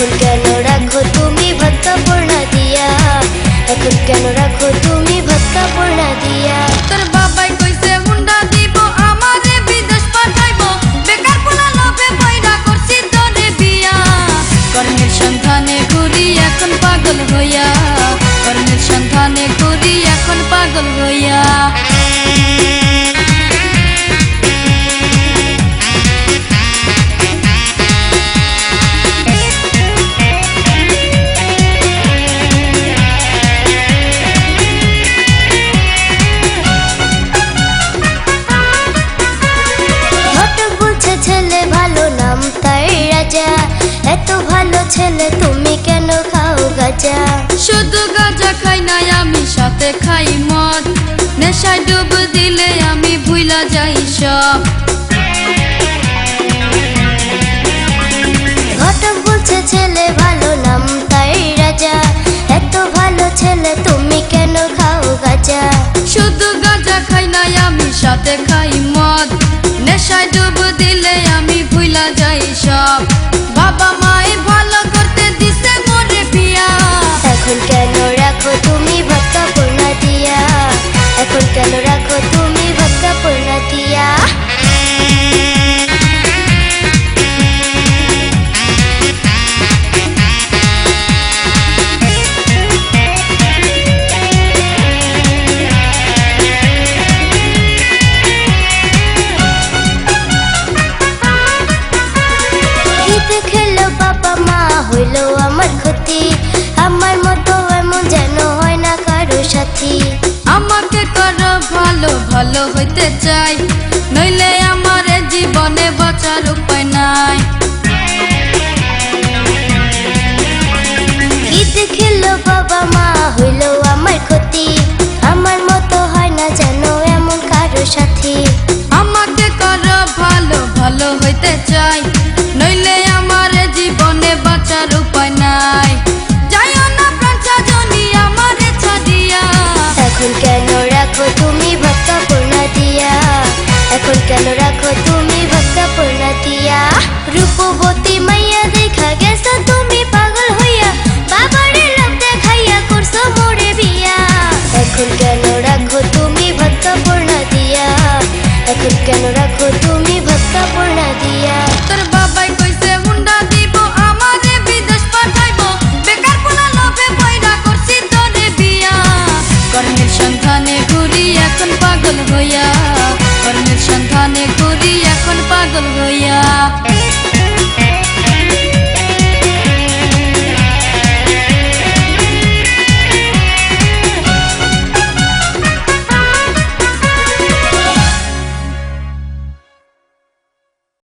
এখন কেন রাখো তুমি ভক্কা পূর্ণা দিয়া, এখন কেন রাখো তুমি ভক্কা পূর্ণা দিয়া। তোর বাবাই কইছে হুন্ডা দিব আমারে বিদেশ পাঠাইবো, বেকার পোলা লোভে পয়রা করছি তোরে বিয়া। কর্মের সন্ধানে ঘুরি এখন পাগল হইয়া, কর্মের সন্ধানে ঘুরি এখন পাগল হইয়া। ছেলে ভালো নাম তাই রাজা, এত ভালো ছেলে তুমি কেন খাও গাজা? শুধু গাজা খাই না আমি সাথে খাই মদ, নেশায় ডুব দিলে আমি ভুইলা যাই সব। ঘটক বলছে ছেলে ভালো নাম তাই রাজা, এত ভালো ছেলে তুমি কেন খাও গাজা? শুধু গাজা খাই না আমি সাথে খাই মদ, নেশায় ডুব দিলে আমি ভুইলা যাই সব। বাবা মাই ভালো করতে দিছে মোরে বিয়া, এখন কেন রাখো তুমি ভক্কা পূর্ণা দিয়া, এখন কেন রাখো তুমি ভক্কা পূর্ণা দিয়া। খেলো বাবা মা হইলো আমার ক্ষতি, আমার মতো এমন যেন হয় না কারো সাথী। আমাকে করো ভালো ভালো হইতে চাই, নইলে আমার জীবনে বাঁচার উপায় নাই। ঈদ খেলো বাবা মা হইলো আমার ক্ষতি, আমার মতো হয় না যেন এমন কারো সাথী। আমাকে করো ভালো ভালো হইতে চাই, নইলে আমার জীবনে বাঁচার উপায় নাই। যাইও না প্রাণ সাজনি আমারে ছাড়িয়া, এখন কেন রাখো তুমি ভক্কা পূর্ণা দিয়া, এখন কেন রাখো তুমি ভক্কা পূর্ণা দিয়া। রূপবতী মাইয়া দেখা গেছো তুমি পাগল হইয়া, বাবারে লোক দেখাইয়া করছো মোরে বিয়া। এখন কেন রাখো তুমি ভক্কা পূর্ণা দিয়া, এখন কেন রাখো তুমি ভক্কা পূর্ণা দিয়া। তোর বাবাই কইছে হুন্ডা দিব আমারে বিদেশ পাঠাইবো, বেকার পোলা লোভে পয়রা করছি তোরে বিয়া। কর্মের সন্ধানে ঘুরি এখন পাগল হইয়া, কর্মের সন্ধানে ঘুরি এখন পাগল হইয়া।